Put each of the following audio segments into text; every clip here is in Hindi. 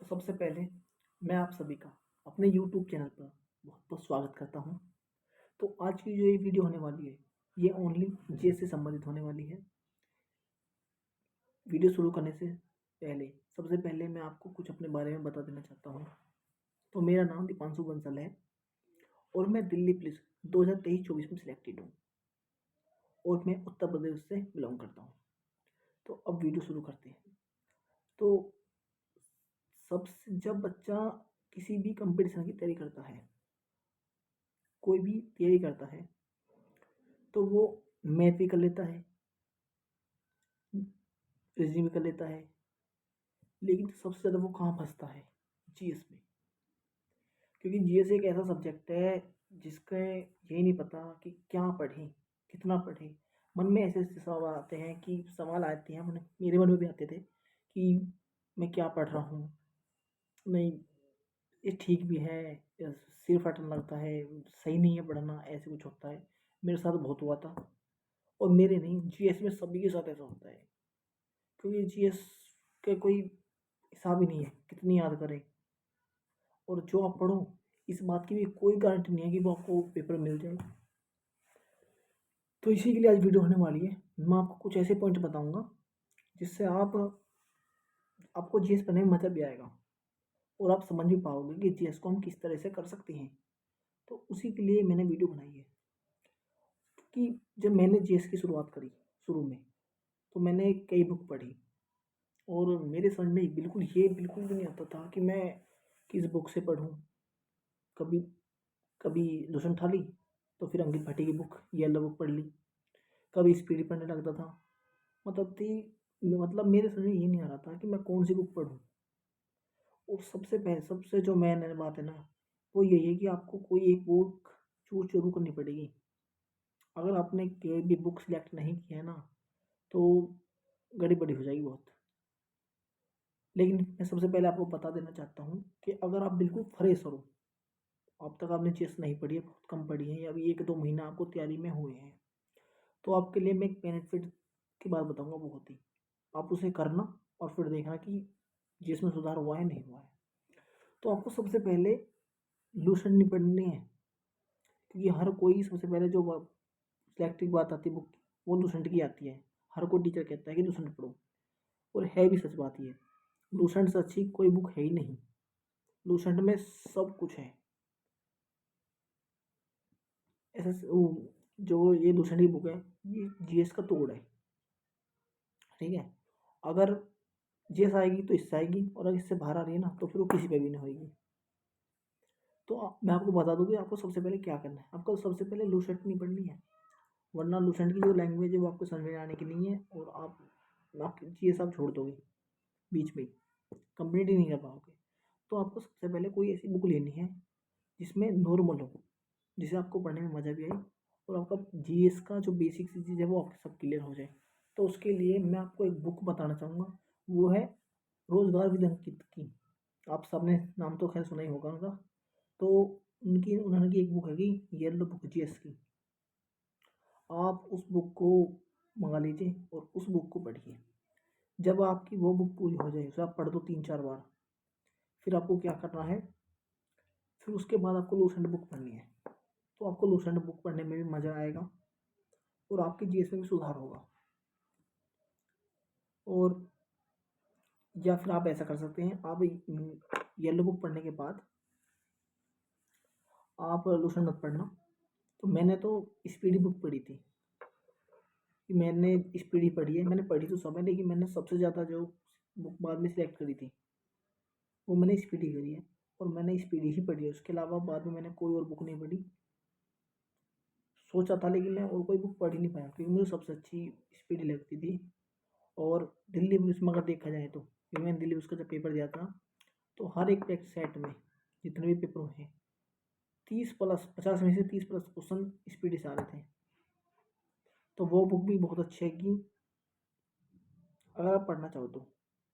तो सबसे पहले मैं आप सभी का अपने यूट्यूब चैनल पर बहुत बहुत स्वागत करता हूँ। तो आज की जो ये वीडियो होने वाली है, ये ओनली जीएस से संबंधित होने वाली है। वीडियो शुरू करने से पहले सबसे पहले मैं आपको कुछ अपने बारे में बता देना चाहता हूँ। तो मेरा नाम दीपांशु बंसल है और मैं दिल्ली पुलिस 2023-24 में सिलेक्टेड हूँ और मैं उत्तर प्रदेश से बिलोंग करता हूँ। तो अब वीडियो शुरू करते हैं। तो सबसे जब बच्चा किसी भी कंपटीशन की तैयारी करता है, कोई भी तैयारी करता है, तो वो मैथ भी कर लेता है, रीजनिंग भी कर लेता है, लेकिन सबसे ज़्यादा वो कहाँ फंसता है? जीएस में। क्योंकि जीएस एक ऐसा सब्जेक्ट है जिसका यही नहीं पता कि क्या पढ़ें, कितना पढ़ें। मन में ऐसे ऐसे सवाल आते हैं कि सवाल आते हैं, मेरे मन में भी आते थे कि मैं क्या पढ़ रहा हूँ, नहीं ये ठीक भी है या सिर फटने लगता है, सही नहीं है पढ़ना, ऐसे कुछ होता है। मेरे साथ बहुत हुआ था और मेरे नहीं, जीएस में सभी के साथ ऐसा होता है। क्योंकि जीएस का कोई हिसाब ही नहीं है कितनी याद करें, और जो आप पढ़ो इस बात की भी कोई गारंटी नहीं है कि वो आपको पेपर मिल जाए। तो इसी के लिए आज वीडियो होने वाली है। मैं आपको कुछ ऐसे पॉइंट बताऊंगा जिससे आपको जीएस पढ़ने में मज़ा भी आएगा और आप समझ भी पाओगे कि जीएस को हम किस तरह से कर सकते हैं। तो उसी के लिए मैंने वीडियो बनाई है कि जब मैंने जीएस की शुरुआत करी शुरू में, तो मैंने कई बुक पढ़ी और मेरे समझ में बिल्कुल भी नहीं आता था कि मैं किस बुक से पढूँ। कभी कभी लुसेंट उठा ली तो फिर अंकित भाटी की बुक येलो बुक पढ़ ली, कभी स्पीडी पढ़ने लगता था। मतलब थी मतलब मेरे समझ में ये नहीं आ रहा था कि मैं कौन सी बुक पढूँ। और सबसे जो मेन बात है ना, वो यही है कि आपको कोई एक बुक चूज़ ज़रूर करनी पड़ेगी। अगर आपने कोई भी बुक सिलेक्ट नहीं किया है ना, तो गड़बड़ी हो जाएगी बहुत। लेकिन मैं सबसे पहले आपको बता देना चाहता हूँ कि अगर आप बिल्कुल फ्रेश हो, अब तक आपने चेस नहीं पढ़ी है, बहुत कम पढ़ी है, या अभी 1-2 महीना आपको तैयारी में हुए हैं, तो आपके लिए मैं एक बेनिफिट की बात बताऊंगा बहुत ही। आप उसे करना और फिर देखना कि जिसमें सुधार हुआ है नहीं हुआ है। तो आपको सबसे पहले लूसेंट नहीं पढ़नी है, क्योंकि हर कोई सबसे पहले जो सिलेक्ट की बात आती है बुक की, वो लूसेंट की आती है। हर कोई टीचर कहता है कि लूसेंट पढ़ो, और है भी सच बात ये। लूसेंट से अच्छी कोई बुक है ही नहीं। लूसेंट में सब कुछ है। जो ये लूसेंट की बुक है, ये जीएस का तोड़ है। ठीक है, अगर जीएस आएगी तो इससे आएगी, और अगर इससे बाहर आ रही है ना, तो फिर वो किसी पे भी नहीं होगी। तो मैं आपको बता दूँ कि आपको सबसे पहले क्या करना है। आपको सबसे पहले लूसेंट नहीं पढ़नी है, वरना लूसेंट की जो लैंग्वेज है वो आपको समझ में आने की नहीं है, और आप जीएस आप छोड़ दोगे बीच में, कंप्लीट ही नहीं कर पाओगे। तो आपको सबसे पहले कोई ऐसी बुक लेनी है जिसमें नॉर्मल हो, जिसे आपको पढ़ने में मज़ा भी आए, और आपका जीएस का जो बेसिक सी चीज़ है वो आपके सब क्लियर हो जाए। तो उसके लिए मैं आपको एक बुक बताना चाहूँगा, वो है रोजगार विद अंकित की। आप सबने नाम तो खैर सुना ही होगा उनका। तो उन्होंने की एक बुक है कि येलो बुक जीएस की। आप उस बुक को मंगा लीजिए और उस बुक को पढ़िए। जब आपकी वो बुक पूरी हो जाए, उसे आप पढ़ दो 3-4 बार, फिर आपको क्या करना है, फिर उसके बाद आपको लूसेंट बुक पढ़नी है। तो आपको लूसेंट बुक पढ़ने में भी मज़ा आएगा और आपके जीएस में भी सुधार होगा। और या फिर आप ऐसा कर सकते हैं, आप येलो बुक पढ़ने के बाद आप लूसेंट मत पढ़ना। तो मैंने तो स्पीडी बुक पढ़ी थी, कि मैंने स्पीडी पढ़ी है। मैंने पढ़ी तो सब है, लेकिन मैंने सबसे ज़्यादा जो बुक बाद में सिलेक्ट करी थी वो मैंने स्पीडी करी है, और मैंने स्पीडी ही पढ़ी है। उसके अलावा बाद में मैंने कोई और बुक नहीं पढ़ी। सोचा था, लेकिन मैं और कोई बुक पढ़ ही नहीं पाया, क्योंकि मुझे सबसे अच्छी स्पीडी लगती थी। और दिल्ली पुलिस में अगर देखा जाए तो, क्योंकि मैंने दिल्ली पुलिस का जब पेपर दिया था, तो हर एक सेट में जितने भी पेपर हुए हैं, 50 में से 30+ क्वेश्चन स्पीडी से आ रहे थे। तो वो बुक भी बहुत अच्छी है कि अगर आप पढ़ना चाहो तो,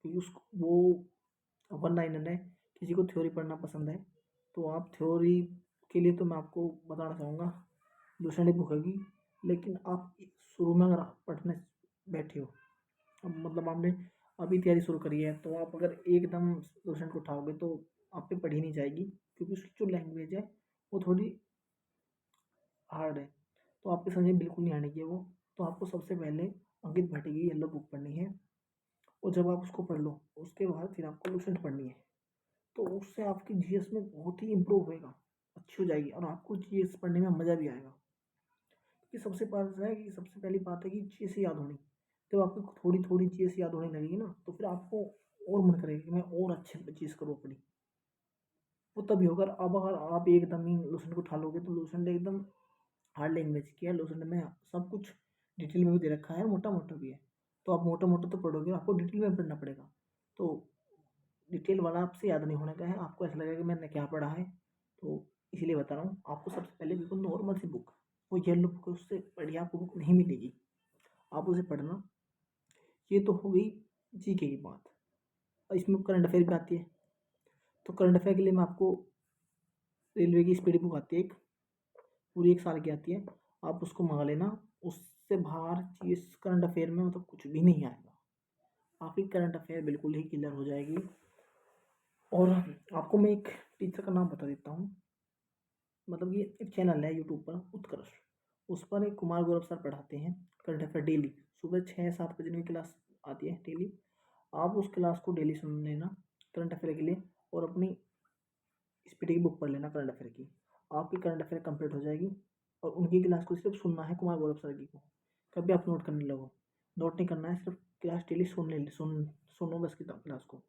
क्योंकि उस वो 1 लाइनर है। किसी को थ्योरी पढ़ना पसंद है तो आप थ्योरी के लिए तो मैं आपको बताना चाहूँगा लूसेंट बुक होगी। लेकिन आप शुरू में अगर आप पढ़ने बैठे हो, अब मतलब आपने अभी तैयारी शुरू करी है तो आप अगर एकदम लूसेंट को उठाओगे तो आप पे पढ़ी नहीं जाएगी, क्योंकि उसकी जो लैंग्वेज है वो थोड़ी हार्ड है, तो आपके समझ में बिल्कुल नहीं आने की है वो। तो आपको सबसे पहले अंकित भट्ट की येलो बुक पढ़नी है, और जब आप उसको पढ़ लो उसके बाद फिर आपको लूसेंट पढ़नी है। तो उससे आपकी जीएस में बहुत ही इम्प्रूव होएगा, अच्छी हो जाएगी, और आपको जीएस पढ़ने में मज़ा भी आएगा। कि सबसे बात है कि सबसे पहली बात है कि जीएस याद होनी। जब आपको थोड़ी थोड़ी जीएस याद होने लगेगी ना, तो फिर आपको और मन करेगा कि मैं और अच्छे चीज़ करूँ अपनी। वो तभी होगा। अब अगर आप एकदम ही लूसेंट को उठा लोगे तो लूसेंट एकदम हार्ड लैंग्वेज की है। लूसेंट में सब कुछ डिटेल में भी दे रखा है, मोटा मोटा भी है। तो आप मोटा मोटा तो पढ़ोगे, आपको डिटेल में पढ़ना पड़ेगा। तो डिटेल वाला आपसे याद नहीं होने का है, आपको ऐसा लगेगा कि मैंने क्या पढ़ा है। तो इसीलिए बता रहा हूँ आपको, सबसे पहले बिल्कुल नॉर्मल सी बुक, वो येलो बुक है, उससे बढ़िया आपको बुक नहीं मिलेगी, आप उसे पढ़ना। ये तो हो गई जीके की बात। और इसमें करंट अफेयर भी आती है, तो करंट अफेयर के लिए मैं आपको, रेलवे की स्पीड बुक आती है एक, पूरी 1 साल की आती है, आप उसको मंगा लेना। उससे बाहर चीज़ करंट अफेयर में मतलब कुछ भी नहीं आएगा, आपकी करंट अफेयर बिल्कुल ही क्लियर हो जाएगी। और आपको मैं एक टीचर का नाम बता देता हूँ, मतलब ये एक चैनल है यूट्यूब पर, उत्कर्ष। उस पर एक कुमार गौरव सर पढ़ाते हैं करंट अफेयर डेली, सुबह 6-7 बजे उनकी क्लास आती है डेली। आप उस क्लास को डेली सुन लेना करंट अफेयर के लिए, और अपनी स्पीड की बुक पढ़ लेना करंट अफेयर की, आपकी करंट अफेयर कंप्लीट हो जाएगी। और उनकी क्लास को सिर्फ सुनना है, कुमार गौरव सर की को, कभी आप नोट करने लगो, नोट नहीं करना है, सिर्फ क्लास डेली सुनो बस किताब क्लास को,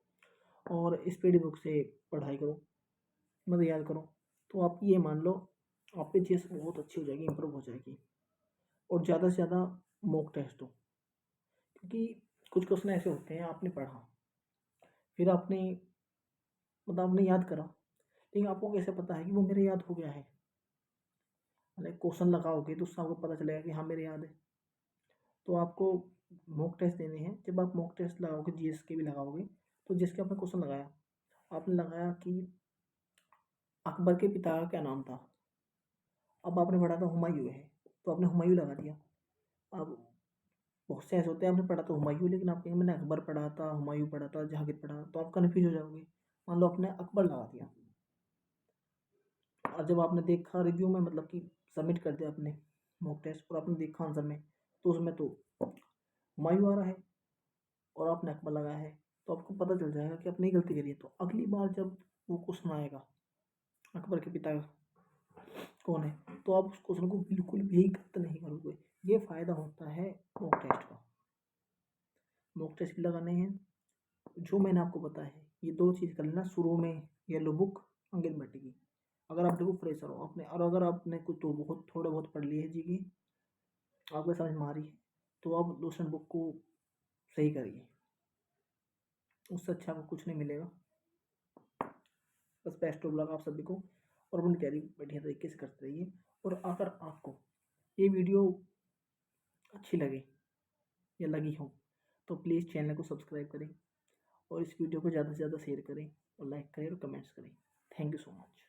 और स्पीड बुक से पढ़ाई करो, मतलब याद करो। तो आप ये मान लो आपकी चीज़ बहुत अच्छी हो जाएगी, इंप्रूव हो जाएगी। और ज़्यादा से ज़्यादा मॉक टेस्ट हो, क्योंकि कुछ क्वेश्चन ऐसे होते हैं आपने पढ़ा, फिर आपने मतलब आपने याद करा, लेकिन आपको कैसे पता है कि वो मेरे याद हो गया है। मतलब क्वेश्चन लगाओगे तो उससे आपको पता चलेगा कि हाँ मेरे याद है। तो आपको मॉक टेस्ट देने हैं। जब आप मॉक टेस्ट लगाओगे, जीएस के भी लगाओगे, तो जिसके आपने क्वेश्चन लगाया, आपने लगाया कि अकबर के पिता का क्या नाम था, अब आपने पढ़ा था हुमायूं है, तो आपने हुमायूं लगा दिया। अब बहुत से ऐसे होते हैं आपने पढ़ा तो हुमायूं, लेकिन आप कहेंगे मैंने अकबर पढ़ा था, हुमायूं पढ़ा था, जहांगीर पढ़ा, तो आप कन्फ्यूज हो जाओगे। मान लो आपने अकबर लगा दिया, और जब आपने देखा रिव्यू में, मतलब कि सबमिट कर दिया अपने मॉक टेस्ट, और आपने देखा आंसर में, तो उसमें तो हुमायूं आ रहा है और आपने अकबर लगाया है, तो आपको पता चल जाएगा कि आपने ही गलती करी है। तो अगली बार जब वो क्वेश्चन आएगा अकबर के पिता कौन है, तो आप उस क्वेश्चन को बिल्कुल भी गलत नहीं करोगे। ये फ़ायदा होता है मॉक टेस्ट का। मॉक टेस्ट भी लगाने हैं, जो मैंने आपको बताया है ये 2 चीज़ कर लेना शुरू में, येलो बुक अंकित भट्ट की। अगर आप देखो फ्रेशर हो आपने, और अगर आपने कुछ तो बहुत थोड़ा बहुत पढ़ लिया है जी की, आपको समझ में आ रही है, तो आप दूसरे बुक को सही करिए, उससे अच्छा आपको कुछ नहीं मिलेगा। बस बेस्ट ऑफ लक आप सभी को, और अपनी तैयारी बढ़िया तरीके से करते रहिए। और अगर आपको ये वीडियो अच्छी लगे या लगी हो, तो प्लीज़ चैनल को सब्सक्राइब करें, और इस वीडियो को ज़्यादा से ज़्यादा शेयर करें, और लाइक करें, और कमेंट्स करें। Thank you so much.